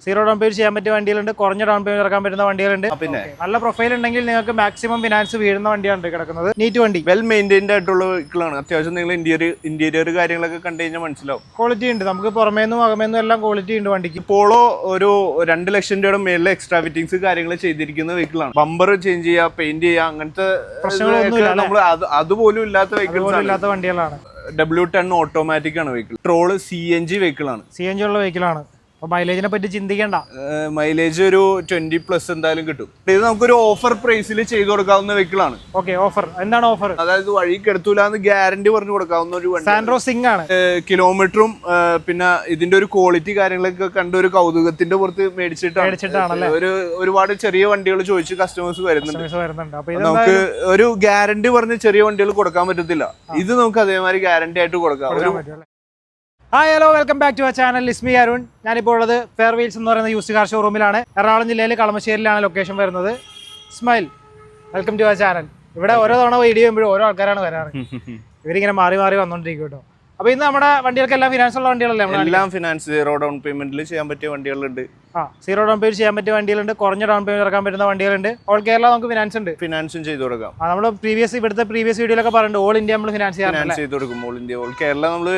Zero down payment ചെയ്യാൻ പറ്റിയ വണ്ടികളുണ്ട്, കുറഞ്ഞ ഡൗൺ പേയ്മെന്റ് ഇറക്കാൻ പറ്റുന്ന വണ്ടികളുണ്ട്. നല്ല പ്രൊഫൈൽ ഉണ്ടെങ്കിൽ നിങ്ങൾക്ക് മാക്സിമം ഫിനാൻസ് വീഴുന്ന വണ്ടിയാണ് കിടക്കുന്നത്. നീറ്റ് വണ്ടി, വെൽ മെയിൻറ്റൈൻഡ് ആയിട്ടുള്ള വെഹിക്കിളാണ്. അത്യാവശ്യം നിങ്ങൾ ഇന്റീരിയർ കാര്യങ്ങളൊക്കെ കണ്ടു കഴിഞ്ഞാൽ മനസ്സിലാവും. ക്വാളിറ്റി ഉണ്ട്, നമുക്ക് പുറമേന്നും അകമേന്നും എല്ലാം ക്വാളിറ്റി ഉണ്ട് വണ്ടിക്ക്. പോളോ ഒരു 2 ലക്ഷം രൂപയുടെ മേളിൽ എക്സ്ട്രാ ഫിറ്റിംഗ്സ് കാര്യങ്ങൾ ചെയ്തിരിക്കുന്ന വെഹിക്കിളാണ്. ബമ്പർ ചേഞ്ച് ചെയ്യുക, പെയിന്റ് ചെയ്യുക, അങ്ങനത്തെ പ്രശ്നങ്ങളൊന്നുമില്ല. നമ്മൾ അതുപോലും ഇല്ലാത്ത വെഹിക്കിൾസ് വണ്ടികളാണ്. W10 ഓട്ടോമാറ്റിക് ആണ് വെഹിക്കിൾ. ട്രോള് CNG വെഹിക്കിൾ ആണ്. CNG ഉള്ള വെഹിക്കിളാണ്. മൈലേജിനെ പറ്റി ചിന്തിക്കേണ്ട. മൈലേജ് ഒരു 20+ എന്തായാലും കിട്ടും. ഇത് നമുക്കൊരു ഓഫർ പ്രൈസിൽ ചെയ്ത് കൊടുക്കാവുന്ന വെഹിക്കിളാണ്. ഓക്കെ, ഓഫർ എന്താണ് ഓഫർ? അതായത് വഴിക്ക് എടുത്തൂലെന്ന് ഗ്യാരണ്ടി പറഞ്ഞു കൊടുക്കാവുന്ന ഒരു വണ്ടി. സാൻഡ്രോ സിംഗ് ആണ്. കിലോമീറ്ററും പിന്നെ ഇതിന്റെ ഒരു ക്വാളിറ്റി കാര്യങ്ങളൊക്കെ കണ്ട ഒരു കൗതുകത്തിന്റെ പുറത്ത് മേടിച്ചിട്ടാണ്. ഒരുപാട് ചെറിയ വണ്ടികൾ ചോദിച്ച് കസ്റ്റമേഴ്സ് വരുന്നുണ്ട്. നമുക്ക് ഒരു ഗ്യാരണ്ടി പറഞ്ഞ് ചെറിയ വണ്ടികൾ കൊടുക്കാൻ പറ്റത്തില്ല. ഇത് നമുക്ക് അതേമാതിരി ഗ്യാരണ്ടി ആയിട്ട് കൊടുക്കാം. Hi, hello, welcome back to our channel. It's me Arun. ഞാനിപ്പോൾ ഉള്ളത് ഫെയർ വീൽസ് എന്ന് പറയുന്ന യൂസ്ഡ് കാർ ഷോറൂമിലാണ്. എറണാകുളം ജില്ലയിൽ കളമശ്ശേരിയിലാണ് ലൊക്കേഷൻ വരുന്നത്. Ismail, welcome to our channel. ഇവിടെ ഓരോ തവണ വീഡിയോ ചെയ്യുമ്പോഴും ഓരോ ആൾക്കാരാണ് വരാറ്. ഇവരിങ്ങനെ മാറി മാറി വന്നോണ്ടിരിക്കും കേട്ടോ. അപ്പൊ ഇന്ന് നമ്മുടെ വണ്ടികൾക്ക് എല്ലാം ഫിനാൻസ് ഉള്ള വണ്ടികളല്ലേ? എല്ലാം ഫിനാൻസ്, സീറോ ഡൗൺ പേയ്മെന്റിൽ ചെയ്യാൻ പറ്റിയ വണ്ടികളുണ്ട്. സീറോ ഡൗൺ പേയ്മെന്റ് ചെയ്യാൻ പറ്റിയ വണ്ടികളുണ്ട്, കുറഞ്ഞ ഡൗൺ പേയ്മെന്റ് ഇറക്കാൻ പറ്റുന്ന വണ്ടികളുണ്ട്. ഓൾ കേരള നമുക്ക് ഫിനാൻസ് ഉണ്ട്. ഫിനാൻസും ചെയ്ത് കൊടുക്കാം. നമ്മൾ ഇവിടുത്തെ പ്രീവിയസ് വീഡിയോയിലൊക്കെ പറഞ്ഞിട്ടുണ്ട് ഓൾ ഇന്ത്യ നമ്മൾ ഫിനാൻസ് ചെയ്ത് കൊടുക്കും. ഓൾ ഇന്ത്യ, ഓൾ കേരള നമ്മൾ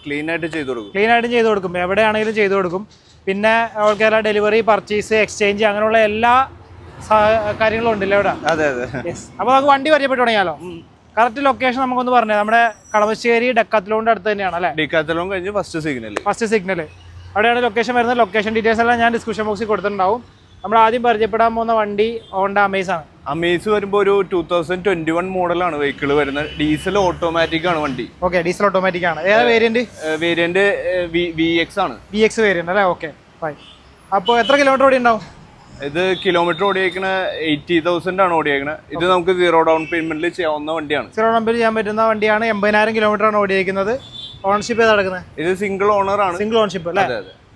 ക്ലീൻ ആയിട്ട് ചെയ്ത് കൊടുക്കും. ക്ലീൻ ആയിട്ടും ചെയ്ത് കൊടുക്കും, എവിടെയാണെങ്കിലും ചെയ്ത് കൊടുക്കും. പിന്നെ all Kerala delivery, purchase, exchange, അങ്ങനെയുള്ള എല്ലാ കാര്യങ്ങളും ഉണ്ടല്ലോ ഇവിടെ. അതെ അതെ. അപ്പൊ നമുക്ക് വണ്ടി പരിചയപ്പെട്ടു തുടങ്ങിയാലോ? കറക്റ്റ് ലൊക്കേഷൻ നമുക്കൊന്ന് പറഞ്ഞേ. നമ്മുടെ കളമശ്ശേരി ഡെക്കാത്തലോണിന്റെ അടുത്ത് തന്നെയാണ് അല്ലേ? ഡെക്കാത്തലോൺ കഴിഞ്ഞ് ഫസ്റ്റ് സിഗ്നൽ അവിടെയാണ് ലൊക്കേഷൻ വരുന്നത്. ലൊക്കേഷൻ ഡീറ്റെയിൽസ് എല്ലാം ഞാൻ ഡിസ്ക്രിപ്ഷൻ ബോക്സിൽ കൊടുത്തിട്ടുണ്ടാവും. നമ്മൾ ആദ്യം പരിചയപ്പെടാൻ പോകുന്ന വണ്ടി ഹോണ്ട അമേസ് ആണ്. അമേസ് വരുമ്പോൾ ഒരു 2021 മോഡലാണ് വെഹിക്കിൾ വരുന്നത്. ഡീസൽ ഓട്ടോമാറ്റിക് ആണ് വണ്ടി. ഓക്കെ, ഡീസൽ ഓട്ടോമാറ്റിക് ആണ്. ഏതാ വേരിയന്റ്? വേരിയന്റ് VX ആണ്. VX വേരിയന്റ് അല്ലേ? Okay, fine. അപ്പോൾ എത്ര കിലോമീറ്റർ ഓടി ഉണ്ടാവും? ഇത് കിലോമീറ്റർ ഓടിയേക്കണ 80,000 ആണ് ഓടിയേക്കണത്. ഇത് നമുക്ക് സീറോ ഡൗൺ പേയ്മെന്റിൽ ചെയ്യാവുന്ന വണ്ടിയാണ്. സീറോ ഡൗൺ പേയ്മെന്റ് ചെയ്യാൻ പറ്റുന്ന വണ്ടിയാണ്. 80,000 കിലോമീറ്റർ ആണ് ഓടിയേക്കുന്നത്. ഓണർഷിപ്പ് ഏതാ നടക്കുന്നത്? ഇത് സിംഗിൾ ഓണർ ആണ്. സിംഗിൾ ഓണർഷിപ്പ് അല്ലേ?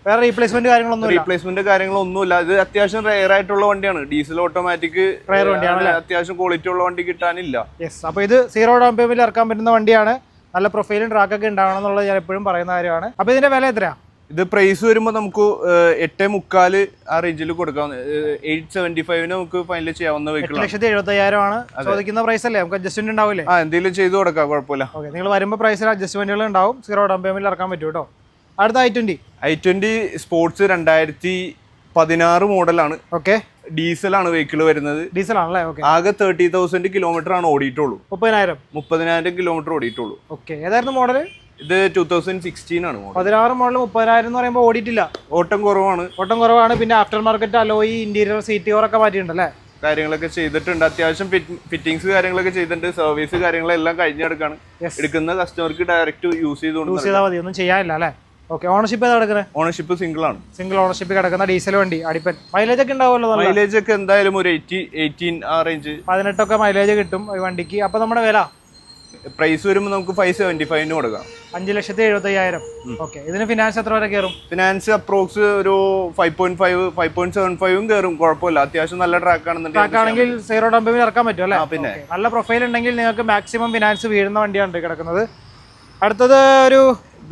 വേറെ റീപ്ലേസ്മെന്റ് കാര്യങ്ങളൊന്നുമില്ല. ഇത് അത്യാവശ്യം റെയർ ആയിട്ടുള്ള വണ്ടിയാണ്. ഡീസൽ ഓട്ടോമാറ്റിക് റെയർ വണ്ടിയാണ്. അത്യാവശ്യം ക്വാളിറ്റി ഉള്ള വണ്ടി കിട്ടാനില്ല. യെസ്. അപ്പോൾ ഇത് സീറോ ഡൗൺ പേയ്മെന്റിൽ ഇറക്കാൻ പറ്റുന്ന വണ്ടിയാണ്. നല്ല പ്രൊഫൈലും ട്രാക്കൊക്കെ ഉണ്ടാവണം എന്നുള്ളത് ഞാൻ എപ്പോഴും പറയുന്ന കാര്യമാണ്. അപ്പോൾ ഇതിന്റെ വില എത്രയാ? ഇത് പ്രൈസ് വരുമ്പോൾ നമുക്ക് 8.25 ആ റേഞ്ചിൽ കൊടുക്കാം. 875 നമുക്ക് ഫൈനൽ ചെയ്യാവുന്ന വെഹിക്കിൾ. 8,75,000 ആണ് ചോദിക്കുന്ന പ്രൈസ് അല്ലേ? നമുക്ക് അഡ്ജസ്റ്റ്മെന്റ് ഉണ്ടാവില്ലേ? എന്തെങ്കിലും ചെയ്ത് കൊടുക്കാം, കുഴപ്പമില്ല. ഓക്കെ, നിങ്ങൾ വരുമ്പോൾ പ്രൈസിൽ അഡ്ജസ്റ്റ്മെന്റുകൾ ഉണ്ടാവും. സീറോ ഡൗൺ പേയ്മെന്റിൽ ഇറക്കാൻ പറ്റും കേട്ടോ. അടുത്ത i20 സ്പോർട്സ് 2016 മോഡലാണ്. ഓക്കെ, ഡീസലാണ് വെഹിക്കിൾ വരുന്നത്. ഡീസൽ ആണല്ലേ? ഓക്കെ. ആകെ 30,000 കിലോമീറ്റർ ആണ് ഓടിയിട്ടുള്ളൂ. 30,000 കിലോമീറ്റർ ഓടിയിട്ടുള്ളൂ. ഓക്കെ, ഏതായിരുന്നു മോഡൽ? ഇത് 2016 ആണ്. 16 മോഡൽ 30,000 എന്ന് പറയുമ്പോൾ ഓടിയിട്ടില്ല. ഓട്ടം കുറവാണ്. പിന്നെ after market alloy, interior seat കവറൊക്കെ മാറ്റിയിട്ടുണ്ടല്ലേ? കാര്യങ്ങളൊക്കെ ചെയ്തിട്ടുണ്ട്. അത്യാവശ്യം ഫിറ്റിംഗ്സ് കാര്യങ്ങളൊക്കെ ചെയ്തിട്ടുണ്ട്. സർവീസ് കാര്യങ്ങളെല്ലാം കഴിഞ്ഞെടുക്കാണ്. എടുക്കുന്ന കസ്റ്റമർക്ക് ഡയറക്റ്റ് യൂസ് ചെയ്താൽ മതി, ഒന്നും ചെയ്യാനില്ല അല്ലേ? ഓക്കെ, ഓണർഷിപ്പ് ഏതാ കിടക്കുന്നത്? ഓണർഷിപ്പ് സിംഗിൾ ആണ്. സിംഗിൾ ഓണർഷിപ്പ് കിടക്കുന്ന ഡീസൽ വണ്ടി. അടിപ്പൻ മൈലേജ് ഒക്കെ ഉണ്ടാവുമല്ലോ? മൈലേജ് ഒക്കെ എന്തായാലും ഒരു 18 ആ റേഞ്ച്, 18 മൈലേജ് കിട്ടും ഈ വണ്ടിക്ക്. അപ്പൊ നമ്മുടെ വില പ്രൈസ് വരുമ്പോൾ നമുക്ക് 575 കൊടുക്കാം. 5,75,000. ഓക്കെ, ഇതിന് ഫിനാൻസ് എത്ര വരെ കയറും? ഫിനാൻസ് അപ്രോക്സ് ഒരു 5.75 കയറും. കുഴപ്പമില്ല, അത്യാവശ്യം നല്ല ട്രാക്ക് ആണെങ്കിൽ സീറോ ഡൗൺ പേയ്മെന്റ് ഇറക്കാൻ പറ്റും അല്ലേ? പിന്നെ നല്ല പ്രൊഫൈൽ ഉണ്ടെങ്കിൽ നിങ്ങൾക്ക് മാക്സിമം ഫിനാൻസ് വീഴുന്ന വണ്ടിയാണ് കിടക്കുന്നത്. അടുത്തത് ഒരു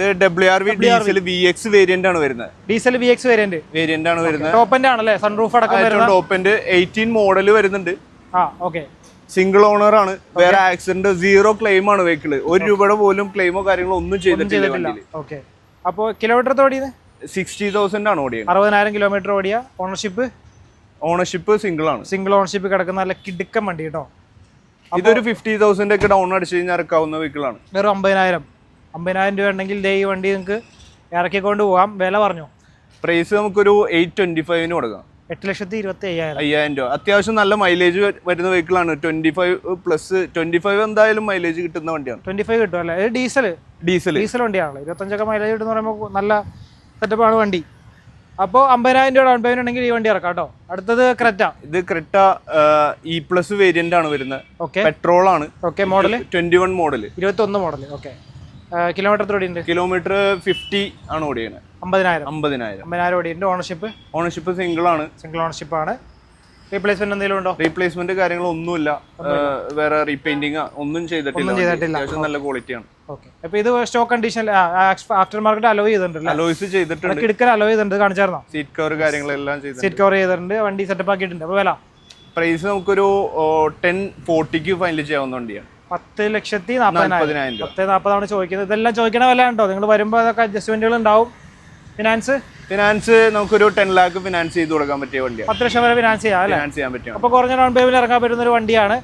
WRV ഡീസൽ VX വേരിയന്റ് ആണ് വരുന്നത്. ഡീസൽ VX വേരിയന്റ് ആണ് വരുന്നത്. ടോപ്പ് എൻഡ് ആണല്ലേ? സൺറൂഫ് അടക്കം ടോപ്പ് എൻഡ് 18 മോഡൽ വരുന്നുണ്ട്. ഓക്കെ, സിംഗിൾ ഓണർ ആണ്. വേറെ ആക്സിഡന്റ്, സീറോ ക്ലെയിം ആണ് വെഹിക്കിള്. 1 രൂപയുടെ പോലും ക്ലെയിമോ കാര്യങ്ങളോ ഒന്നും ചെയ്തിട്ടില്ല. ഓക്കെ, അപ്പോൾ കിലോമീറ്റർ ഓടിയത് 60,000 ആണ് ഓടിയത്. 60,000 കിലോമീറ്റർ ഓടിയ. ഓണർഷിപ്പ് സിംഗിൾ ആണ്. സിംഗിൾ ഓണർഷിപ്പ് കിടക്കുന്ന നല്ല കിടുക്കം വണ്ടി കേട്ടോ. ഇതൊരു 50,000 ഒക്കെ ഡൗൺ അടിച്ചു കഴിഞ്ഞാൽ ഇറക്കാവുന്ന വെഹിക്കിളാണ്. വെറും 50,000 രൂപ ഉണ്ടെങ്കിൽ ഈ വണ്ടി നിങ്ങൾക്ക് ഇറക്കിക്കൊണ്ട് പോകാം. വില പറഞ്ഞു? പ്രൈസ് നമുക്കൊരു 825 കൊടുക്കാം. 8,25,000 രൂപ. അത്യാവശ്യം നല്ല മൈലേജ് വരുന്ന വെഹിക്കിളാണ്. 25+ എന്തായാലും മൈലേജ് കിട്ടുന്ന വണ്ടിയാണ്. 25 കിട്ടും അല്ലേ? ഇത് ഡീസൽ വണ്ടിയാണല്ലോ. 25 മൈലേജ് കിട്ടുന്ന പറയുമ്പോൾ നല്ല സെറ്റപ്പാണ് വണ്ടി. അപ്പോൾ 50,000 രൂപ ഡൗൺ പേയ്മെന്റ് ഉണ്ടെങ്കിൽ ഈ വണ്ടി ഇറക്കാം കേട്ടോ. അടുത്തത് ക്രെറ്റ. ഇത് ക്രെറ്റ E+ വേരിയന്റ് ആണ് വരുന്നത്. ഓക്കെ, പെട്രോൾ ആണ്. Okay, model 21 model. Okay, kilometre എത്ര ഓടിയുണ്ട്? കിലോമീറ്റർ 50 ആണ് ഓടിയത്. 50,000 ഓടിയുണ്ട്. ഓണർഷിപ്പ് സിംഗിൾ ആണ്. സിംഗിൾ ഓണർഷിപ്പ് ആണ്. റീപ്ലേസ്മെന്റ് എന്തെങ്കിലും ഉണ്ടോ? റീപ്ലേസ്മെന്റ് കാര്യങ്ങളൊന്നുമില്ല. വേറെ റീപെയിന്റിങ് ഒന്നും ചെയ്തിട്ടില്ല. അത്യാവശ്യം നല്ല ക്വാളിറ്റിയാണ്. ഓക്കെ. അപ്പോൾ ഇത് stock condition after market hello ചെയ്തിട്ടുണ്ട്, അലോയ്സ് ചെയ്തിട്ടുണ്ട്, കിടക്കൽ അലോ ചെയ്തിട്ടുണ്ട്, കാണിച്ചായിരുന്നോ? സീറ്റ് കവർ കാര്യങ്ങളെല്ലാം ചെയ്തിട്ടുണ്ട്, സീറ്റ് കവർ ചെയ്തിട്ടുണ്ട്, വണ്ടി സെറ്റപ്പ് ആക്കിയിട്ടുണ്ട്. അപ്പോൾ വില പ്രൈസ് നമുക്കൊരു 1040 ഫൈനൽ ചെയ്യാവുന്ന വണ്ടിയാണ്. 10,40,000. 10,40 ചോദിക്കുന്നത്. ഇതെല്ലാം ചോദിക്കണ വില ഉണ്ടോ? നിങ്ങൾ വരുമ്പോൾ അതൊക്കെ അഡ്ജസ്റ്റ്മെന്റുകൾ ഉണ്ടാവും. ഫിനാൻസ് നമുക്കൊരു 10 lakh ഫിനാൻസ് ചെയ്ത് കൊടുക്കാൻ പറ്റിയ വണ്ടിയാണ്. 10 ലക്ഷം വരെ ഫിനാൻസ് ചെയ്യാം അല്ലേ? ഫിനാൻസ് ചെയ്യാൻ പറ്റും. അപ്പോൾ കുറഞ്ഞ ഡൗൺ പേയ്മെന്റ് ഇറങ്ങാൻ പറ്റുന്ന ഒരു വണ്ടിയാണ്.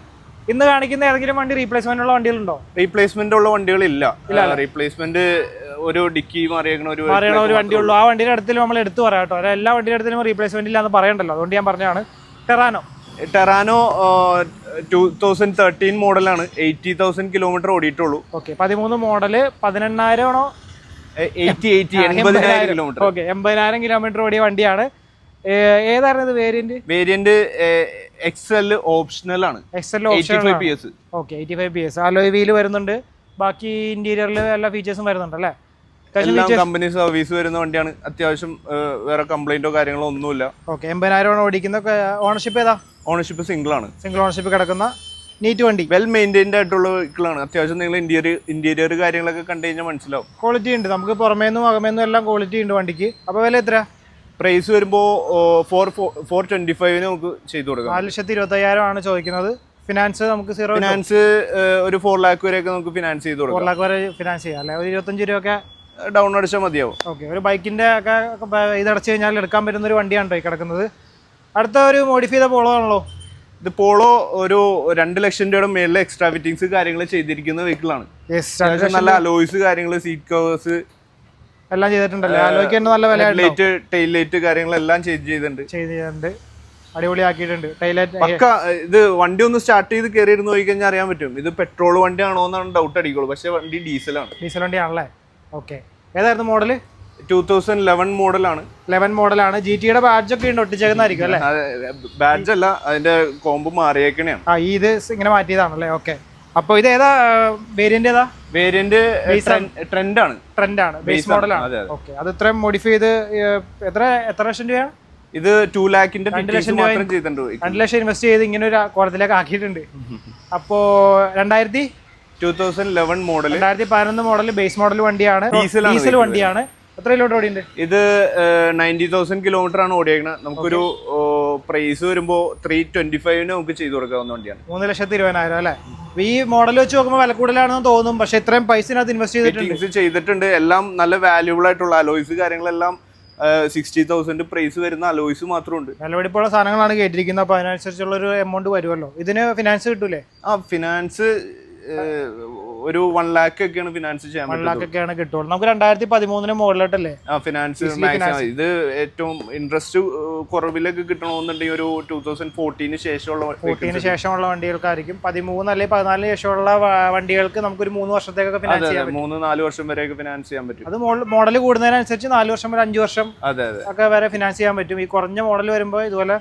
ഇന്ന് കാണിക്കുന്ന ഏതെങ്കിലും വണ്ടി റീപ്ലേസ്മെന്റ് ഉള്ള വണ്ടികളുണ്ടോ? റീപ്ലേസ്മെന്റ് ഉള്ള വണ്ടികളില്ല. റീപ്ലേസ്മെന്റ് ഒരു ഡിക്കി മാറിയേക്കണ ഒരു വണ്ടിയുള്ളൂ. ആ വണ്ടിയുടെ അടുത്തിൽ നമ്മൾ എടുത്തു പറയാം കേട്ടോ. എല്ലാ വണ്ടിയുടെ അടുത്തും റീപ്ലേസ്മെന്റ് ഇല്ലാന്ന് പറയണ്ടല്ലോ, അതുകൊണ്ട് ഞാൻ പറഞ്ഞതാണ്. ടെറാനോ 2013 മോഡലാണ്, 80,000 കിലോമീറ്റർ ഓടിയിട്ടുള്ളൂ. ഓക്കെ. 13 മോഡല്, 18,000 ആണോ? 80,000 കിലോമീറ്റർ. ഓക്കെ, 80,000 കിലോമീറ്റർ ഓടിയ വണ്ടിയാണ്. ഏതായിരുന്നു ഇത് വേരിയന്റ്? XL ഓപ്ഷണൽ ആണ്. XL 85 PS. Okay, 85 PS. Alloy wheel വരുന്നുണ്ട്, ബാക്കി ഇന്റീരിയറിൽ എല്ലാ ഫീച്ചേഴ്സും വരുന്നുണ്ട് അല്ലേ? കമ്പനി സർവീസ് വരുന്ന വണ്ടിയാണ്. അത്യാവശ്യം വേറെ കംപ്ലൈന്റോ കാര്യങ്ങളോ ഒന്നുമില്ല. ഓക്കെ. 80,000 ഓടിക്കുന്ന. ഓണർഷിപ്പ് ഏതാ? ഓണർഷിപ്പ് സിംഗിൾ ആണ്. സിംഗിൾ ഓണർഷിപ്പ് കിടക്കുന്ന നീറ്റ് വണ്ടി, വെൽ മെയിൻറ്റൈൻഡ് ആയിട്ടുള്ള വെഹിക്കിളാണ്. അത്യാവശ്യം നിങ്ങൾ ഇന്റീരിയർ കാര്യങ്ങളൊക്കെ കണ്ടു കഴിഞ്ഞാൽ മനസ്സിലാവും. ക്വാളിറ്റി ഉണ്ട്, നമുക്ക് പുറമേന്നും അകമേന്നും എല്ലാം ക്വാളിറ്റി ഉണ്ട് വണ്ടിക്ക്. അപ്പോൾ വില എത്ര? പ്രൈസ് വരുമ്പോൾ 425 നമുക്ക് ചെയ്തു കൊടുക്കാം. 4,25,000 ആണ് ചോദിക്കുന്നത്. ഫിനാൻസ് നമുക്ക് ഫിനാൻസ് ഒരു 4 lakh വരെയൊക്കെ നമുക്ക് ഫിനാൻസ് ചെയ്ത് കൊടുക്കാം. 4 lakh വരെ ഫിനാൻസ് ചെയ്യാം അല്ലേ? ഒരു 25 രൂപയൊക്കെ ഡൗൺ അടിച്ചാൽ മതിയാവും. ഓക്കെ. ഒരു ബൈക്കിന്റെ ഒക്കെ ഇതടച്ചു കഴിഞ്ഞാൽ എടുക്കാൻ പറ്റുന്ന ഒരു വണ്ടിയാണ് ഈ കിടക്കുന്നത്. അടുത്ത ഒരു മോഡിഫൈ ചെയ്ത പോളോ ആണല്ലോ ഇത്. പോളോ ഒരു 2 ലക്ഷം രൂപയുടെ മേളിൽ എക്സ്ട്രാ ഫിറ്റിംഗ്സ് കാര്യങ്ങൾ ചെയ്തിരിക്കുന്ന വെഹിക്കിളാണ്. നല്ല അലോയ്സ് കാര്യങ്ങൾ, സീറ്റ് കവേഴ്സ് എല്ലാം ചെയ്തിട്ടുണ്ടല്ലോ. അലോയ്ക്ക് തന്നെ നല്ല വില. ടെയിൽ ലൈറ്റ് കാര്യങ്ങളെല്ലാം ചെയ്തിട്ടുണ്ട്. അടിപൊളിയാക്കിയിട്ടുണ്ട്. പക്ക. ഇത് വണ്ടി ഒന്ന് സ്റ്റാർട്ട് ചെയ്ത് കയറി ഇരുന്ന് പോയി കഴിഞ്ഞാൽ അറിയാൻ പറ്റും ഇത് പെട്രോൾ വണ്ടിയാണോ എന്നാണ് ഡൗട്ട് അടിക്കുള്ളൂ. പക്ഷെ വണ്ടി ഡീസലാണ്. ഡീസൽ വണ്ടിയാണല്ലേ? ഓക്കെ. ഏതായിരുന്നു മോഡല്? 2011 മോഡലാണ്. 11 മോഡലാണ്. GT-യുടെ ബാഡ്ജ് ഒക്കെ ഉണ്ട്, ഒട്ടിച്ചേക്കുന്നതായിരിക്കും അല്ലേ? ബാഡ്ജ് അല്ല, അതിന്റെ കോമ്പ് മാറിയേക്കണെയാണ്. ഇത് ഇങ്ങനെ മാറ്റിയതാണല്ലേ? ഓക്കെ. അപ്പൊ ഇത് ഏതാ വേരിയന്റ്? ഏതാ വേരിയന്റ്? ട്രെൻഡ് ആണ്. ബേസ് മോഡലാണ്. ഓക്കെ. അത് ഇത്രയും മോഡിഫൈ ചെയ്ത് എത്ര ലക്ഷം രൂപയാണ്? ഇത് 2 lakhന്റെ 2 ലക്ഷം ഇൻവെസ്റ്റ് ചെയ്ത് ഇങ്ങനെ ഒരു കോളത്തിലേക്ക് ആക്കിയിട്ടുണ്ട്. അപ്പോ 2011 മോഡൽ, 2011 മോഡൽ ബേസ് മോഡൽ വണ്ടിയാണ്. ഡീസൽ വണ്ടിയാണ്. എത്ര കിലോമീറ്റർ ഓടിയുണ്ട്? ഇത് 90,000 കിലോമീറ്റർ ആണ് ഓടിയേക്കുന്നത്. നമുക്കൊരു പ്രൈസ് വരുമ്പോൾ 325 നമുക്ക് ചെയ്തു കൊടുക്കാവുന്ന വണ്ടിയാണ്. 3,20,000 അല്ലേ? ഈ മോഡൽ വെച്ച് നോക്കുമ്പോൾ വില കൂടുതലാണെന്ന് തോന്നും, പക്ഷെ ഇത്രയും പൈസ ഇൻവെസ്റ്റ് ചെയ്തിട്ടുണ്ട്. എല്ലാം നല്ല വാല്യൂബിൾ ആയിട്ടുള്ള അലോയ്സ് കാര്യങ്ങളെല്ലാം 60,000 പ്രൈസ് വരുന്ന അലോയ്സ് മാത്രമുണ്ട്. വിലപിടിപ്പുള്ള സാധനങ്ങളാണ് കേട്ടിരിക്കുന്നത്. അപ്പൊ അതിനനുസരിച്ചുള്ള ഒരു എമൗണ്ട് വരുമല്ലോ. ഇതിന് ഫിനാൻസ് കിട്ടൂലേ? ഫിനാൻസ് ഒരു 1 lakh ഒക്കെയാണ് ഫിനാൻസ് ചെയ്യാൻ പറ്റും. 1 lakh ഒക്കെയാണ് കിട്ടുള്ളൂ. നമുക്ക് 2013 മോഡലായിട്ടല്ലേ ഫിനാൻസ്? ഇത് ഏറ്റവും ഇൻട്രസ്റ്റ് കുറവിലൊക്കെ കിട്ടണമെന്നുണ്ടെങ്കിൽ ഒരു 2014 ശേഷമുള്ള വണ്ടികൾക്കായിരിക്കും. 13 അല്ലെങ്കിൽ 14 ശേഷമുള്ള വണ്ടികൾക്ക് നമുക്കൊരു 3 വർഷത്തേക്കൊക്കെ ഫിനാൻസ് ചെയ്യാൻ പറ്റും. 3-4 വർഷം വരെയൊക്കെ ഫിനാൻസ് ചെയ്യാൻ പറ്റും. അത് മോഡൽ കൂടുന്നതിനനുസരിച്ച് 4 വർഷം വരെ 5 വർഷം ഒക്കെ വരെ ഫിനാൻസ് ചെയ്യാൻ പറ്റും. ഈ കുറഞ്ഞ മോഡൽ വരുമ്പോൾ ഇതുപോലെ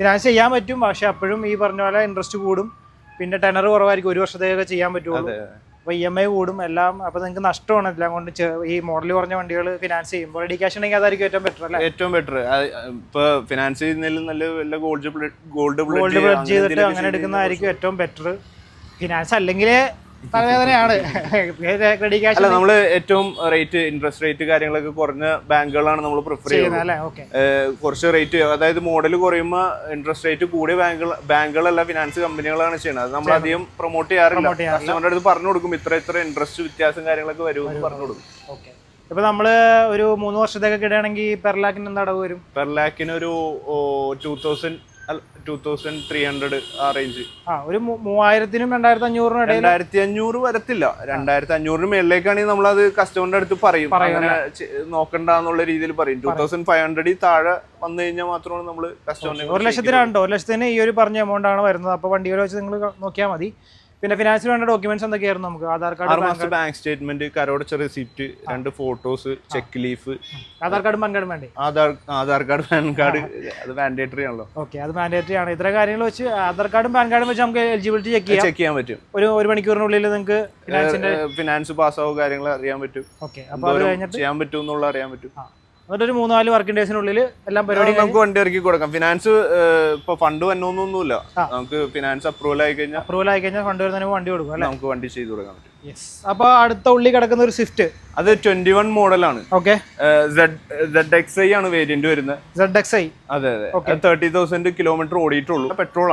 ഫിനാൻസ് ചെയ്യാൻ പറ്റും, പക്ഷെ അപ്പോഴും ഈ പറഞ്ഞ പോലെ ഇൻട്രസ്റ്റ് കൂടും. പിന്നെ ടെനർ കുറവായിരിക്കും, 1 വർഷത്തേക്കൊക്കെ ചെയ്യാൻ പറ്റുള്ളൂ. അപ്പോൾ EMI കൂടും എല്ലാം. അപ്പോൾ നിങ്ങൾക്ക് നഷ്ടമാണ് എല്ലാം കൊണ്ട്. ഈ മോഡൽ കുറഞ്ഞ വണ്ടികൾ ഫിനാൻസ് ചെയ്യുമ്പോൾ റെഡി ക്യാഷ് ഉണ്ടെങ്കിൽ അതായിരിക്കും ഏറ്റവും ബെറ്റർ അല്ലേ? ഏറ്റവും ബെറ്റർ. ഇപ്പോൾ ഫിനാൻസ് ചെയ്യുന്നതിൽ നല്ല ഗോൾഡ് പ്ലഡ് ചെയ്തിട്ട് അങ്ങനെ എടുക്കുന്നതായിരിക്കും ഏറ്റവും ബെറ്റർ. ഫിനാൻസ് അല്ലെങ്കിൽ തലവേദനയാണ്. റെഡി ക്യാഷ് അല്ല, നമ്മൾ ഏറ്റവും ഇൻട്രസ്റ്റ് റേറ്റ് കാര്യങ്ങളൊക്കെ കുറഞ്ഞ ബാങ്കുകളാണ് നമ്മൾ പ്രിഫർ ചെയ്യുന്നത്. കുറച്ച് റേറ്റ്, അതായത് മോഡൽ കുറയുമ്പോൾ ഇൻട്രസ്റ്റ് റേറ്റ് കൂടിയ ബാങ്കുകളല്ല, ഫിനാൻസ് കമ്പനികളാണ് ചെയ്യുന്നത്. അത് നമ്മൾ അധികം പ്രൊമോട്ട് ചെയ്യാറില്ല. കസ്റ്റമറുടെ അടുത്ത് പറഞ്ഞു കൊടുക്കും ഇത്ര ഇൻട്രസ്റ്റ് വ്യത്യാസം കാര്യങ്ങളൊക്കെ വരുമെന്ന് പറഞ്ഞു കൊടുക്കും. ഇപ്പൊ നമ്മള് ഒരു 3 വർഷത്തേക്ക് ഇടുകയാണെങ്കിൽ പെർ ലാക്കിന് എന്താ അടവ് വരും? പെർ ലാക്കിന് ഒരു 2,300 ആ റേഞ്ച്. ഒരു 3,000-നും 2,500-നും ഇടയിൽ. 2,500 വരത്തില്ല. 2,500 മേളിലേക്കാണെങ്കിൽ നമ്മളത് കസ്റ്റമറിന്റെ അടുത്ത് പറയും, അങ്ങനെ നോക്കണ്ടെന്നുള്ള രീതിയിൽ പറയും. 2,500 താഴെ വന്നു കഴിഞ്ഞാൽ മാത്രമാണ് നമ്മൾ കസ്റ്റമറിന്. 1 ലക്ഷത്തിനാണ്ടോ? 1 ലക്ഷത്തിന് ഈ ഒരു പറഞ്ഞ എമൗണ്ട് ആണ് വരുന്നത്. അപ്പൊ വണ്ടികൾ വെച്ച് നിങ്ങൾ നോക്കിയാൽ മതി. പിന്നെ ഫിനാൻസിന് വേണ്ട ഡോക്യുമെന്റ്സ് എന്തൊക്കെയായിരുന്നു? നമുക്ക് ആധാർ കാർഡ്, ബാങ്ക് സ്റ്റേറ്റ്മെന്റ്, കരോടച്ച receipt, 2 photos, cheque leaf. Aadhaar കാർഡും പാൻ കാർഡും വേണ്ടേ? ആധാർ കാർഡ്, പാൻ കാർഡ് അത് മാൻഡേറ്ററി ആണല്ലോ. ഓക്കെ, അത് മാൻഡേറ്ററി ആണ്. ഇത്ര കാര്യങ്ങൾ വെച്ച് ആധാർ കാർഡും പാൻ കാർഡും വെച്ച് നമുക്ക് എലിജിബിലിറ്റി ചെക്ക് ചെയ്യാൻ പറ്റും. ഒരു മണിക്കൂറിനുള്ളിൽ നിങ്ങൾക്ക് ഫിനാൻസ് പാസ്സാവും കാര്യങ്ങൾ അറിയാൻ പറ്റും. ഓക്കെ, അപ്പോൾ അത് കഴിഞ്ഞിട്ട് ചെയ്യാൻ പറ്റും എന്നുള്ള അറിയാൻ പറ്റും. എന്നിട്ടൊരു 3-4 വർക്കിംഗ് ഡേയ്സിനുള്ളിൽ എല്ലാം പരിപാടി നമുക്ക് വണ്ടി ഇറക്കി കൊടുക്കാം. ഫിനാൻസ് ഇപ്പൊ ഫണ്ട് വന്നൊന്നുമില്ല, നമുക്ക് ഫിനാൻസ് അപ്രൂവൽ ആയി കഴിഞ്ഞാൽ ഫണ്ട് വരുന്നതിന് വണ്ടി കൊടുക്കും അല്ലേ? നമുക്ക് വണ്ടി ചെയ്ത് കൊടുക്കാൻ പറ്റും. അപ്പൊ അടുത്ത ഉള്ളി കിടക്കുന്ന ഒരു സ്വിഫ്റ്റ്, അത് 21 മോഡലാണ്. ഓക്കെ, ZXi ആണ് വേരിയന്റ് വരുന്നത്. ZXi, അതെ അതെ. 30,000 കിലോമീറ്റർ ഓടിയിട്ടുള്ളൂ. പെട്രോൾ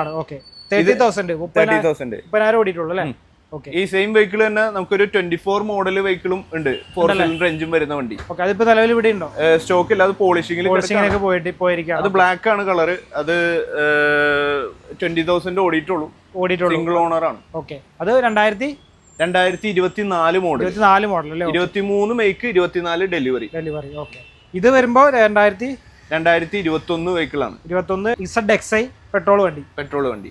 ആണ്. ഓക്കെ, 30,000 ഓടിയിട്ടുള്ളൂ അല്ലേ? ഈ സെയിം വെഹിക്കിൾ തന്നെ നമുക്കൊരു 24 മോഡൽ വെഹിക്കിളും ഉണ്ട്, 4 സിലിണ്ടർ എഞ്ചിൻ വരുന്ന വണ്ടി. അതിപ്പോ നിലവിൽ ഇവിടെ ഉണ്ടോ? സ്റ്റോക്ക് ഇല്ല, അത് പോളിഷിംഗിലേക്ക് പോയിരിക്കാം. അത് ബ്ലാക്ക് ആണ് കളർ. അത് 20,000 ഓടിയിട്ടുള്ളൂ. സിംഗിൾ ഓണർ ആണ്. ഓക്കെ, അത് 2024 മോഡൽ. 24 അല്ലേ? 23 മേക്ക്, 24 ഡെലിവറി. ഓക്കെ, ഇത് വരുമ്പോ 2021 വെഹിക്കിൾ ആണ്. 21 ZXi പെട്രോൾ വണ്ടി.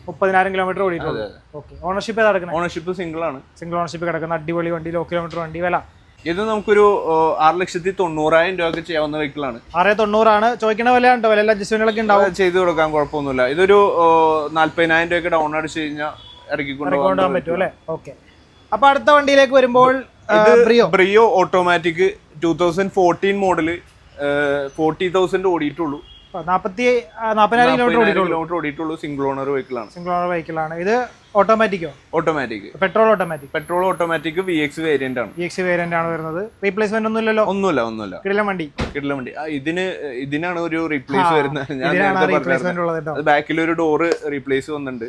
30,000 കിലോമീറ്റർ ഓടിയിട്ടുള്ളൂ. ഓക്കെ, ഓണർഷിപ്പ് ഏതാ കിടക്കുന്നത്? ഓണർഷിപ്പ് സിംഗിൾ ആണ്. സിംഗിൾ ഓണർഷിപ്പ് കിടക്കുന്ന അടിപൊളി വണ്ടി, ലോ കിലോമീറ്റർ വണ്ടി. വില ഇത് നമുക്കൊരു 6,90,000 രൂപ ചെയ്യാവുന്ന വെഹിക്കിൾ ആണ്. 690 ആണ് ചോദിക്കുന്ന വിലയാണ് കേട്ടോ. വില അഡ്ജസ്റ്റ്മെന്റുകളൊക്കെ ഉണ്ടാവും, ചെയ്ത് കൊടുക്കാൻ കുഴപ്പമൊന്നുമില്ല. ഇതൊരു 40,000 രൂപയ്ക്ക് ഡൗൺ അടിച്ച് കഴിഞ്ഞാൽ ഇറക്കിക്കൊണ്ടുപോകാൻ പറ്റും അല്ലേ? ഓക്കെ, അപ്പൊ അടുത്ത വണ്ടിയിലേക്ക് വരുമ്പോൾ ബ്രിയോ ഓട്ടോമാറ്റിക് 2014 മോഡല്, 40,000 ഓടിയിട്ടുള്ളൂ. 40,000 കിലോമീറ്റർ ഓടിയിട്ടുള്ളൂ. സിംഗിൾ ഓണർ വെഹിക്കിൾ ആണ്. ഇത് automatic petrol automatic VX variant ആണ് വരുന്നത്. റീപ്ലേസ്മെന്റ് ഒന്നുമില്ലല്ലോ? കിടിലൻ വണ്ടി. ഇതിനാണ് ഒരു റീപ്ലേസ് വരുന്നത്. ബാക്കിൽ ഒരു ഡോറ് റീപ്ലേസ് വന്നിട്ടുണ്ട്.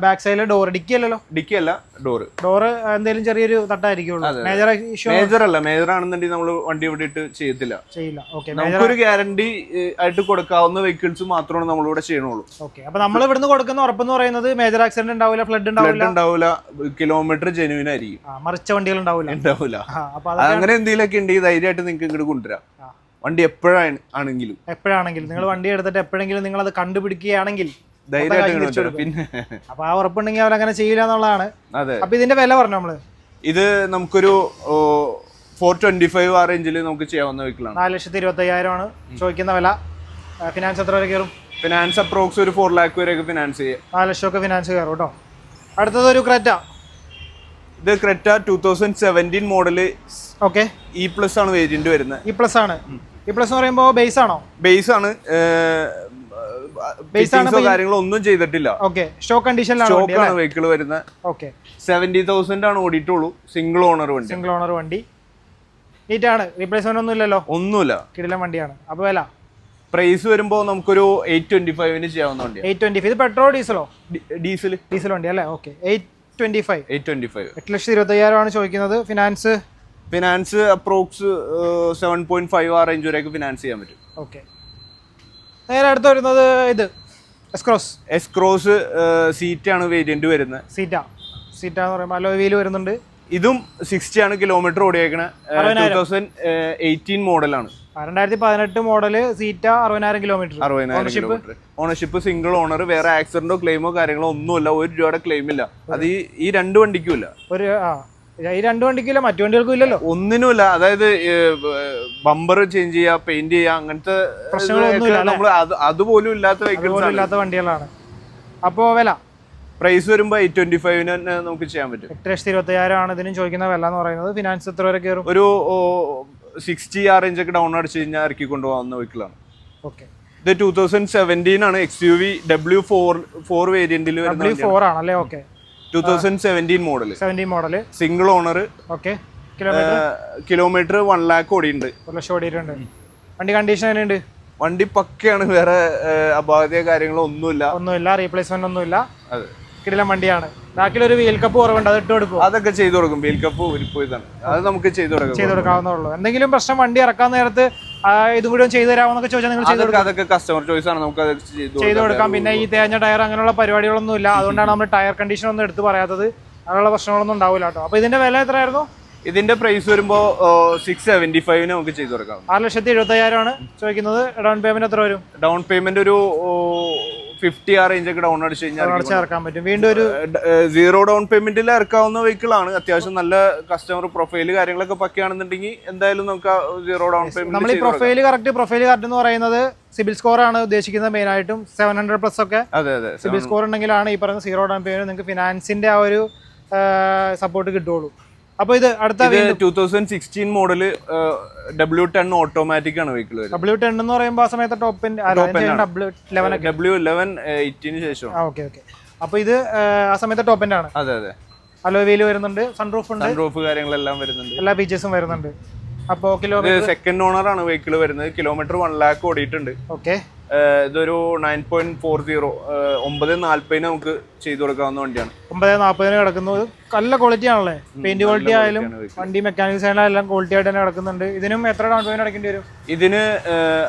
ബാക്ക് സൈഡിൽ ഡോർ ഡിക്കിയല്ലോ? ഡിക്കിയല്ല, ഡോർ എന്തെങ്കിലും ചെറിയൊരു തട്ടായിരിക്കുള്ളൂ. മേജർ ആണെന്നുണ്ടെങ്കിൽ നമ്മൾ വണ്ടി ഇവിടെ ഇട്ട് ചെയ്യില്ല. നമുക്കൊരു ഗ്യാരണ്ടി ആയിട്ട് കൊടുക്കാവുന്ന വെഹിക്കിൾസ് മാത്രമാണ് നമ്മളിവിടെ ചെയ്യണുള്ളൂ. അപ്പൊ നമ്മൾ ഇവിടുന്ന് കൊടുക്കുന്ന ഉറപ്പെന്ന് പറയുന്നത് മേജർ ആക്സിഡന്റ് ഉണ്ടാവില്ല, ഫ്ലഡ് ഉണ്ടാവില്ല, കിലോമീറ്റർ ജെനുവിൻ ആയിരിക്കും, മറിച്ച വണ്ടികൾ ഉണ്ടാവില്ല. അങ്ങനെ എന്തെങ്കിലുമൊക്കെ ഉണ്ടെങ്കിൽ ധൈര്യമായിട്ട് നിങ്ങൾക്ക് ഇങ്ങോട്ട് കൊണ്ടുവരാം. വണ്ടി എപ്പോഴാണെങ്കിലും നിങ്ങൾ വണ്ടി എടുത്തിട്ട് എപ്പോഴെങ്കിലും നിങ്ങൾ അത് കണ്ടുപിടിക്കുകയാണെങ്കിൽ പിന്നെ അപ്പൊ ആ ഉറപ്പുണ്ടെങ്കിൽ അവരങ്ങനെ ചെയ്യില്ല എന്നുള്ളതാണ്. അപ്പൊ ഇതിന്റെ വില പറഞ്ഞു നമ്മള്. ഇത് നമുക്കൊരു 425 ആ റേഞ്ചിൽ നമുക്ക് ചെയ്യാവുന്ന വെഹിക്കിളാണ്. 4,25,000 ആണ് ചോദിക്കുന്ന വില. ഫിനാൻസ് എത്ര വരെ കയറും? ഫിനാൻസ് അപ്രോക്സ് ഒരു 4 lakh വരെയൊക്കെ ഫിനാൻസ് ചെയ്യാം. 4 ലക്ഷമൊക്കെ ഫിനാൻസ് കയറും കേട്ടോ. അടുത്തത് ഒരു ക്രെറ്റ. ഇത് ക്രെറ്റ 2017 മോഡല്. ഓക്കെ, E+ ആണ് വേരിയന്റ് വരുന്നത്. E+ ആണ്. E+ എന്ന് പറയുമ്പോ ബേസ് ആണോ? ബേസ് ആണ്. കാര്യങ്ങളൊന്നും ചെയ്തിട്ടില്ല. സ്റ്റോക്ക് കണ്ടീഷനിലാണ് വെഹിക്കിൾ വരുന്നത്. 70,000 ആണ് ഓടിയിട്ടുള്ളൂ. സിംഗിൾ ഓണർ വണ്ടി. നീറ്റ് ആണ്. റീപ്ലേസ്മെന്റ് ഒന്നുമില്ല. കിടിലൻ വണ്ടിയാണ്. അപ്പൊ വില പ്രൈസ് വരുമ്പോ നമുക്കൊരു 825 ചെയ്യാവുന്ന വണ്ടിയാണ്. 825. ഇത് പെട്രോൾ ഡീസലോ? ഡീസൽ വണ്ടി അല്ലേ? ഓക്കെ, 825. 8,25,000 ആണ് ചോദിക്കുന്നത്. ഫിനാൻസ് അപ്രോക്സ് 7.5 ആ റേഞ്ച് വരെയൊക്കെ ഫിനാൻസ് ചെയ്യാൻ പറ്റും. ഓക്കെ, നേരെ അടുത്ത് വരുന്നത് ഇത് എസ്ക്രോസ് സീറ്റ് ആണ് വേരിയന്റ് വരുന്നത്. സീറ്റ എന്ന് പറയുമ്പോൾ അലോയ് വീൽ വരുന്നുണ്ട്. ഇതും 60 ആണ് കിലോമീറ്റർ ഓടിയേക്കണ. 2018 മോഡലാണ്. 2018 മോഡല്. സീറ്റ 60,000 കിലോമീറ്റർ. Ownership single owner. വേറെ ആക്സിഡന്റോ ക്ലെയിമോ കാര്യങ്ങളോ ഒന്നുമില്ല. 1 രൂപയുടെ ക്ലെയിം ഇല്ല. അത് ഈ 2 വണ്ടിക്കും ഇല്ല. ഈ 2 വണ്ടിക്കില്ല, മറ്റു വണ്ടികൾക്കും ഇല്ലല്ലോ? ഒന്നിനുമില്ല. അതായത് ബമ്പർ ചേഞ്ച് ചെയ്യാ, പെയിന്റ് ചെയ്യാ, അങ്ങനത്തെ പ്രശ്നങ്ങളൊന്നും അതുപോലും ഇല്ലാത്ത വണ്ടികളാണ്. അപ്പോ വില പ്രൈസ് വരുമ്പോ 825 നമുക്ക് ചെയ്യാൻ പറ്റും. 8,25,000 ആണ് ഇതിനും ചോദിക്കുന്ന വില എന്ന് പറയുന്നത്. ഫിനാൻസ് എത്ര വരെ കയറും? ഒരു 60 ആ റേഞ്ച് ഒക്കെ ഡൗൺ അടിച്ചു കഴിഞ്ഞാൽ ഇറക്കി കൊണ്ടുപോകുന്ന വെഹിക്കിളാണ്. ഓക്കെ, ഇത് 2017 ആണ്. XUV W4 വേരിയന്റിൽ ആണല്ലേ? Okay, 2017 model. Single owner. Okay, kilometre 1 lakh ഓടിയിട്ടുണ്ട്. 1 ലക്ഷം ഓടിയിട്ടുണ്ട്. വണ്ടി കണ്ടീഷൻ എങ്ങനെയുണ്ട്? വണ്ടി പക്കയാണ്. വേറെ അപാകതയോ കാര്യങ്ങളോ ഒന്നുമില്ല. റീപ്ലേസ്മെന്റ് ഒന്നുമില്ല. കിടിലൻ വണ്ടിയാണ്. ബാക്കിലൊരു വീൽ കപ്പ് കുറവുണ്ട്, അത് ഇട്ട് കൊടുക്കും. അതൊക്കെ ചെയ്തു കൊടുക്കും. വീൽ കപ്പ് ഊരിപ്പോയതാണ്, അത് നമുക്ക് ചെയ്തു കൊടുക്കാവുന്നേ. എന്തെങ്കിലും പ്രശ്നം വണ്ടി ഇറക്കാൻ നേരത്ത് ഇതും കൂടി ചെയ്തു തരാമെന്നൊക്കെ ചോദിച്ചാൽ നിങ്ങൾ അതൊക്കെ കസ്റ്റമർ ചോയ്സ് ആണ്, നമുക്ക് ചെയ്തു കൊടുക്കാം. പിന്നെ ഈ തേഞ്ഞ ടയർ അങ്ങനെയുള്ള പരിപാടികളൊന്നും ഇല്ല. അതുകൊണ്ടാണ് നമ്മൾ ടയർ കണ്ടീഷൻ ഒന്നും എടുത്ത് പറയാത്തത്. അങ്ങനെയുള്ള പ്രശ്നങ്ങളൊന്നും ഉണ്ടാവില്ല കേട്ടോ. അപ്പൊ ഇതിന്റെ വില എത്രയായിരുന്നു? ഇതിന്റെ പ്രൈസ് വരുമ്പോ 675 നമുക്ക് ചെയ്തു കൊടുക്കാം. 6,75,000 ആണ് ചോദിക്കുന്നത്. ഡൗൺ പേയ്മെന്റ് എത്ര വരും? ഡൗൺ പേയ്മെന്റ് ഒരു 50 ആ റേഞ്ച് ഒക്കെ ഡൗൺ അടിച്ചു കഴിഞ്ഞാൽ ഇറക്കാൻ പറ്റും. വീണ്ടും ഒരു 0 ഡൗൺ പേയ്മെന്റിൽ ഇറക്കാവുന്ന വെഹിക്കിൾ ആണ്. അത്യാവശ്യം നല്ല കസ്റ്റമർ പ്രൊഫൈല് കാര്യങ്ങളൊക്കെ പക്കയാണെന്നുണ്ടെങ്കിൽ എന്തായാലും നമുക്ക് 0 ഡൗൺ പേയ്മെന്റ്. നമ്മൾ ഈ പ്രൊഫൈൽ കറക്റ്റ് എന്ന് പറയുന്നത് സിബിൽ സ്കോർ ആണ് ഉദ്ദേശിക്കുന്നത് മെയിൻ ആയിട്ടും. 700+ ഒക്കെ സിബിൽ സ്കോർ ഉണ്ടെങ്കിലാണ് ഈ പറയുന്ന 0 ഡൗൺ പേയ്മെന്റ് നിങ്ങൾക്ക് ഫിനാൻസിന്റെ ആ ഒരു സപ്പോർട്ട് കിട്ടുള്ളൂ. അപ്പോൾ ഇത് അടുത്ത 2016 മോഡല് W10 ഓട്ടോമാറ്റിക് ആണ് വെഹിക്കിൾ വരുന്നത്. W10 എന്ന് പറയുമ്പോൾ ആ സമയത്ത് ടോപ്പിന്റെ W11 18 ശേഷം. ഓക്കെ. അപ്പോൾ ഇത് ആ സമയത്ത് ടോപ്പിന്റെ ആണ്. അതെ. അലോയ് വീല് വരുന്നുണ്ട്, സൺറൂഫ് ഉണ്ട്, സൺറൂഫ് കാര്യങ്ങളെല്ലാം വരുന്നുണ്ട്, എല്ലാ ഫീച്ചേഴ്സും വരുന്നുണ്ട്. അപ്പോൾ കിലോമീറ്റർ സെക്കൻഡ് ഓണർ ആണ് വെഹിക്കിൾ വരുന്നത്. കിലോമീറ്റർ 1 lakh ഓടിയിട്ടുണ്ട്. ഓക്കെ. ഇതൊരു 9.40 940 നമുക്ക് ചെയ്തു കൊടുക്കാവുന്ന വണ്ടിയാണ്. 940 കിടക്കുന്നത് നല്ല ക്വാളിറ്റി ആണല്ലേ. പെയിന്റ് ക്വാളിറ്റി ആയാലും വണ്ടി മെക്കാനിക് സൈഡിലും എല്ലാം ക്വാളിറ്റി ആയിട്ട് തന്നെ കിടക്കുന്നുണ്ട്. ഇതിനും എത്ര ഡൗൺ പേയ്മെന്റ് അടക്കേണ്ടി വരും? ഇതിന്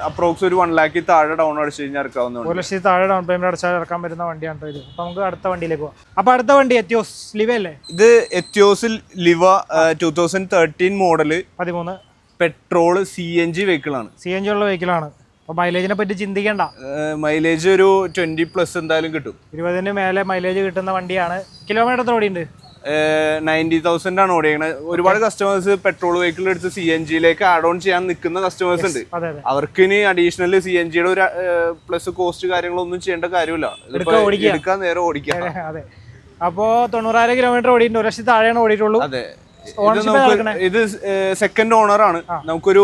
അപ്രോക്സ് ഒരു 1 lakh താഴെ ഡൗൺ അടിച്ചു കഴിഞ്ഞാൽ ഇറക്കാവുന്ന 1 ലക്ഷത്തിൽ താഴെ ഡൗൺ പേയ്മെന്റ് അടച്ചാൽ ഇറക്കാൻ പറ്റുന്ന വണ്ടിയാണ് ഇത്. അപ്പൊ നമുക്ക് അടുത്ത വണ്ടിയിലേക്ക് പോകാം. അപ്പൊ അടുത്ത വണ്ടി എത്തിയോസ് ലിവ അല്ലേ? ഇത് Etios Liva 2013 model 13 petrol CNG vehicle ആണ്. CNG ഉള്ള വെഹിക്കിളാണ്. അപ്പൊ മൈലേജിനെ പറ്റി ചിന്തിക്കേണ്ട. മൈലേജ് ഒരു 20+ എന്തായാലും കിട്ടും. 20 മേലെ മൈലേജ് കിട്ടുന്ന വണ്ടിയാണ്. കിലോമീറ്റർ എത്ര ഓടിയുണ്ട്? 90,000 ആണ് ഓടിയത്. ഒരുപാട് കസ്റ്റമേഴ്സ് പെട്രോൾ വെഹിക്കിൾ എടുത്ത് CNGയിലേക്ക് ആഡ് ഓൺ ചെയ്യാൻ നിൽക്കുന്ന കസ്റ്റമേഴ്സ് ഉണ്ട്. അവർക്ക് ഇനി അഡീഷണൽ CNGയുടെ ഒരു പ്ലസ് കോസ്റ്റ് കാര്യങ്ങളൊന്നും ചെയ്യേണ്ട കാര്യമില്ല. എടുക്കാൻ നേരെ ഓടിക്കാം. അതെ. അപ്പോ 90,000 കിലോമീറ്റർ ഓടിയിട്ടുണ്ട്. 1 ലക്ഷത്തിൽ താഴെയാണ് ഓടിയിട്ടുള്ളൂ. അതെ. ഇത് സെക്കൻഡ് ഓണർ ആണ്. നമുക്കൊരു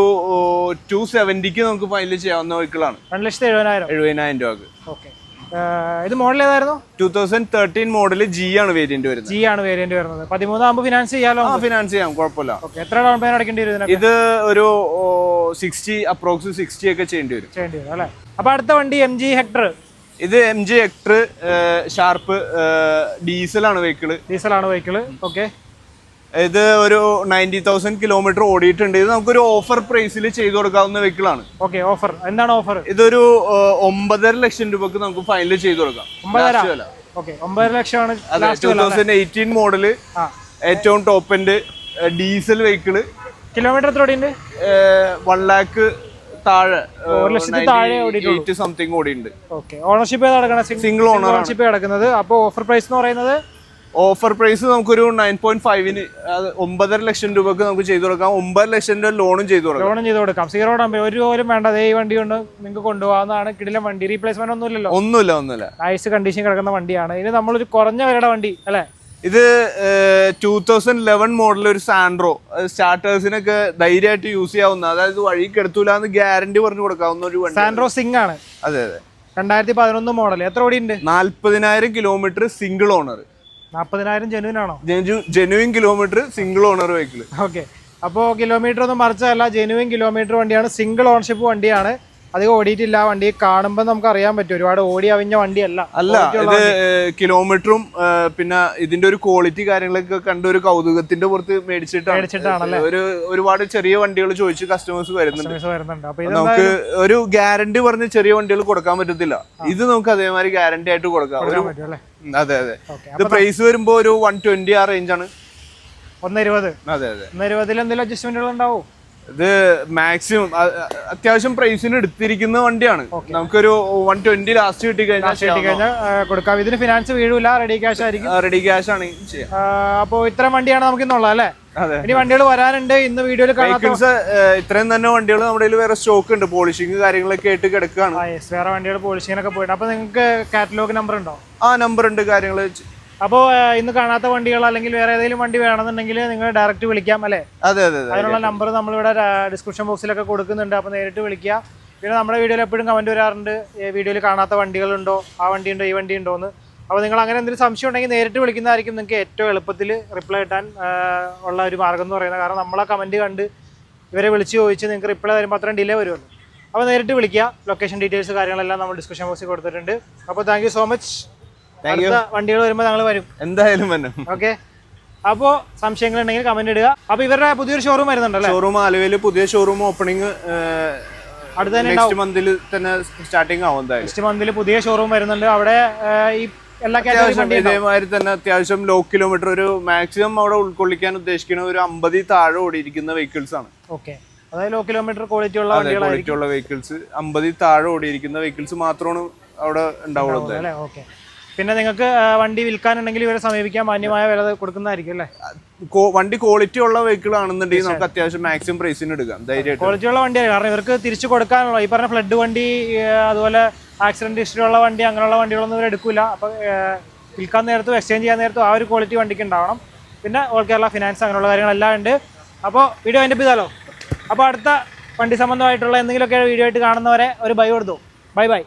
270 നമുക്ക് ഫൈനൽ ചെയ്യാവുന്ന വെഹിക്കിളാണ്. 2,70,000 രൂപക്ക്. ഇത് മോഡൽ ഏതായിരുന്നു? 2013 മോഡൽ G ആണ് വേരിയന്റ് വരുന്നത്. 13 ആകുമ്പോൾ ഫിനാൻസ് ചെയ്യാലോ? ഫിനാൻസ് ചെയ്യാം, കുഴപ്പമില്ല. എത്ര ഡൗൺ പേയ്മെന്റ് അടക്കേണ്ടി വരും? ഇത് ഒരു 60 അപ്രോക്സ് 60 ഒക്കെ ചെയ്യേണ്ടി വരും അല്ലേ? അപ്പൊ അടുത്ത വണ്ടി MG ഹെക്ടർ. ഇത് MG ഹെക്ടർ ഷാർപ്പ് ഡീസലാണ് വെഹിക്കിള്. ഓക്കെ. ഇത് ഒരു 90,000 കിലോമീറ്റർ ഓടിയിട്ടുണ്ട്. ഇത് നമുക്കൊരു ഓഫർ പ്രൈസിൽ ചെയ്തു കൊടുക്കാവുന്ന വെഹിക്കിളാണ്. ഓക്കെ. ഓഫർ എന്താണ്? ഓഫർ ഇതൊരു 9.5 ലക്ഷം രൂപക്ക് നമുക്ക് ഫൈനൽ ചെയ്തു കൊടുക്കാം. 9.5 ലക്ഷമാണ്. 2018 മോഡല് ഏറ്റവും top end diesel vehicle. Kilometre എത്ര ഓടിയുണ്ട്? 1 lakh താഴെ, 1 ലക്ഷത്തിൽ താഴെ 8 സംതിങ് ഓടിയുണ്ട്. ഓണർഷിപ്പ് സിംഗിൾ ഓണർഷിപ്പ് കിടക്കുന്നത്. അപ്പോൾ ഓഫർ പ്രൈസ് എന്ന് പറയുന്നത് ഓഫർ പ്രൈസ് നമുക്കൊരു 9.5-ന് 9.5 ലക്ഷം രൂപക്ക് നമുക്ക് ചെയ്തു കൊടുക്കാം. 9 ലക്ഷം ലോണും ചെയ്തു കൊടുക്കാം. 0 ഡൗൺ ഒരു പോലും വേണ്ട. ഈ വണ്ടി കൊണ്ട് നിങ്ങൾക്ക് കൊണ്ടുപോകാവുന്നതാണ്. കിടിലൻ വണ്ടി. റീപ്ലേസ്മെന്റ് ഒന്നുമില്ല. നൈസ് കണ്ടീഷൻ കിടക്കുന്ന വണ്ടിയാണ്. ഇത് നമ്മളൊരു കുറഞ്ഞ വിലയുടെ വണ്ടി അല്ലേ? ഇത് 2011 മോഡൽ ഒരു സാൻഡ്രോ സ്റ്റാർട്ടേഴ്സിനൊക്കെ ധൈര്യമായിട്ട് യൂസ് ചെയ്യാവുന്ന, അതായത് വഴി കെടുത്തൂലെന്ന് ഗ്യാരണ്ടി പറഞ്ഞു കൊടുക്കാവുന്ന ഒരു വണ്ടി. സാൻഡ്രോ സിംഗ് ആണ്. അതെ. 2011 മോഡൽ. എത്ര ഓടിയുണ്ട്? 40,000 കിലോമീറ്റർ സിംഗിൾ ഓണർ. 40,000 ജെനുവിൻ ആണോ? Genuine kilometre single owner vehicle. Okay. അപ്പോൾ കിലോമീറ്റർ ഒന്നും മറിച്ചല്ല, ജെനുവിൻ കിലോമീറ്റർ വണ്ടിയാണ്. സിംഗിൾ ഓണർഷിപ്പ് വണ്ടിയാണ്. അധികം ഓടിയിട്ടില്ല. വണ്ടി കാണുമ്പോൾ നമുക്ക് അറിയാൻ പറ്റും ഒരുപാട് ഓടി അവിഞ്ഞ വണ്ടിയല്ല. ഇത് കിലോമീറ്ററും പിന്നെ ഇതിന്റെ ഒരു ക്വാളിറ്റി കാര്യങ്ങളൊക്കെ കണ്ട് ഒരു കൗതുകത്തിന്റെ പുറത്ത് മേടിച്ചിട്ടാണ്. ഒരുപാട് ചെറിയ വണ്ടികൾ ചോദിച്ച് കസ്റ്റമേഴ്സ് വരുന്നുണ്ട്. നമുക്ക് ഒരു ഗ്യാരണ്ടി പറഞ്ഞ് ചെറിയ വണ്ടികൾ കൊടുക്കാൻ പറ്റത്തില്ല. ഇത് നമുക്ക് അതേമാതിരി ഗ്യാരണ്ടി ആയിട്ട് കൊടുക്കാം. അതെ. ഇത് പ്രൈസ് വരുമ്പോ ഒരു 120 ആ റേഞ്ച് ആണ്. 120. അതെ. 120 എന്തെങ്കിലും അഡ്ജസ്റ്റ്മെന്റുകൾ ഉണ്ടാവും? ഇത് മാക്സിമം അത്യാവശ്യം പ്രൈസിന് എടുത്തിരിക്കുന്ന വണ്ടിയാണ്. നമുക്കൊരു 120 ലാസ്റ്റ് കിട്ടി കഴിഞ്ഞാൽ കൊടുക്കാം. ഇതിന് ഫിനാൻസ് വീഴൂല, റെഡി ക്യാഷ് ആയിരിക്കും. റെഡി ക്യാഷ് ആണ്. അപ്പൊ ഇത്തരം വണ്ടിയാണ് നമുക്ക് ഇന്നുള്ളത് അല്ലേ? ഇനി വണ്ടികൾ വരാനുണ്ട്. ഇന്ന് വീഡിയോയിൽ ഇത്രയും തന്നെ വണ്ടികൾ നമ്മുടെ വേറെ സ്റ്റോക്ക് ഉണ്ട്. പോളിഷിംഗ് കാര്യങ്ങളൊക്കെ ആയിട്ട് കിടക്കുകയാണ്. വേറെ വണ്ടികൾ പോളിഷിങ്ങിനൊക്കെ പോയിട്ട്. അപ്പൊ നിങ്ങൾക്ക് കാറ്റലോഗ് നമ്പർ ഉണ്ടോ? നമ്പർ ഉണ്ട്, കാര്യങ്ങൾ. അപ്പോൾ ഇന്ന് കാണാത്ത വണ്ടികൾ അല്ലെങ്കിൽ വേറെ ഏതെങ്കിലും വണ്ടി വേണമെന്നുണ്ടെങ്കിൽ നിങ്ങൾ ഡയറക്റ്റ് വിളിക്കാം അല്ലേ? അതെ. അതിനുള്ള നമ്പർ നമ്മളിവിടെ ഡിസ്ക്രിപ്ഷൻ ബോക്സിലൊക്കെ കൊടുക്കുന്നുണ്ട്. അപ്പോൾ നേരിട്ട് വിളിക്കുക. പിന്നെ നമ്മുടെ വീഡിയോയിൽ എപ്പോഴും കമന്റ് വരാറുണ്ട്, വീഡിയോയിൽ കാണാത്ത വണ്ടികളുണ്ടോ, ആ വണ്ടി ഉണ്ടോ, ഈ വണ്ടി ഉണ്ടോ എന്ന്. അപ്പോൾ നിങ്ങൾ അങ്ങനെ എന്തെങ്കിലും സംശയം ഉണ്ടെങ്കിൽ നേരിട്ട് വിളിക്കുന്നതായിരിക്കും നിങ്ങൾക്ക് ഏറ്റവും എളുപ്പത്തിൽ റിപ്ലൈ കിട്ടാൻ ഉള്ള ഒരു മാർഗ്ഗം എന്ന് പറയുന്നത്. കാരണം നമ്മളെ കമന്റ് കണ്ട് ഇവരെ വിളിച്ച് ചോദിച്ച് നിങ്ങൾക്ക് റിപ്ലൈ തരുമ്പോൾ അത്രയും ഡിലേ വരുമല്ലോ. അപ്പോൾ നേരിട്ട് വിളിക്കുക. ലൊക്കേഷൻ ഡീറ്റെയിൽസ് കാര്യങ്ങളെല്ലാം നമ്മൾ ഡിസ്ക്രിപ്ഷൻ ബോക്സിൽ കൊടുത്തിട്ടുണ്ട്. അപ്പോൾ താങ്ക് യു സോ മച്ച്. വണ്ടികൾ വരുമ്പോൾ ഞങ്ങൾ വരും, എന്തായാലും വരും. ഓക്കെ. അപ്പോൾ സംശയങ്ങൾ ഉണ്ടെങ്കിൽ കമന്റ് ഇടുക. അപ്പോൾ ഇവരുടെ പുതിയൊരു ഷോറൂം വരുന്നുണ്ടല്ലോ? ഷോറൂം ആലുവയിൽ പുതിയ ഷോറൂം ഓപ്പണിംഗ് അടുത്ത നെക്സ്റ്റ് മന്തിൽ തന്നെ സ്റ്റാർട്ടിംഗ് ആവും. നെക്സ്റ്റ് മന്തിൽ പുതിയ ഷോറൂം വരുന്നുണ്ട്. അവിടെ ഈ എല്ലാ ഇതേമാതിരി തന്നെ അത്യാവശ്യം ലോ കിലോമീറ്റർ ഒരു മാക്സിമം അവിടെ ഉൾക്കൊള്ളിക്കാൻ ഉദ്ദേശിക്കുന്ന ഒരു 50 താഴെ ഓടിയിരിക്കുന്ന വെഹിക്കിൾസ് ആണ്. ഓക്കെ. അതായത് ലോ കിലോമീറ്റർ ക്വാളിറ്റി ഉള്ള വെഹിക്കിൾസ് 50 താഴെ ഓടിയിരിക്കുന്ന വെഹിക്കിൾസ് മാത്രമാണ് അവിടെ ഉണ്ടാവുള്ളൂ. ഓക്കെ. പിന്നെ നിങ്ങൾക്ക് വണ്ടി വിൽക്കാനുണ്ടെങ്കിൽ ഇവരെ സമീപിക്കാൻ മാന്യമായ വില കൊടുക്കുന്നതായിരിക്കും അല്ലേ? വണ്ടി ക്വാളിറ്റി ഉള്ള വെഹിക്കിൾ ആണെന്നുണ്ടെങ്കിൽ നമുക്ക് അത്യാവശ്യം മാക്സിമം പ്രൈസിന് എടുക്കാം ധൈര്യമായിട്ട്. ക്വാളിറ്റി ഉള്ള വണ്ടിയാണ്. കാരണം ഇവർക്ക് തിരിച്ചു കൊടുക്കാനുള്ള ഈ പറഞ്ഞ ഫ്ലഡ് വണ്ടി, അതുപോലെ ആക്സിഡന്റ് ഹിസ്റ്ററി ഉള്ള വണ്ടി, അങ്ങനെയുള്ള വണ്ടികളൊന്നും ഇവർ എടുക്കില്ല. അപ്പോൾ വിൽക്കാൻ നേരത്തും എക്സ്ചേഞ്ച് ചെയ്യാൻ നേരത്തും ആ ഒരു ക്വാളിറ്റി വണ്ടിക്ക് ഉണ്ടാവണം. പിന്നെ ഓൾ കേരള ഫിനാൻസ് അങ്ങനെയുള്ള കാര്യങ്ങളെല്ലാം ഉണ്ട്. അപ്പോൾ വീഡിയോ അതിൻ്റെ ചെയ്താലോ. അപ്പോൾ അടുത്ത വണ്ടി സംബന്ധമായിട്ടുള്ള എന്തെങ്കിലുമൊക്കെ വീഡിയോ ആയിട്ട് കാണുന്നവരെ ഒരു ബൈ കൊടുത്തു. Bye bye.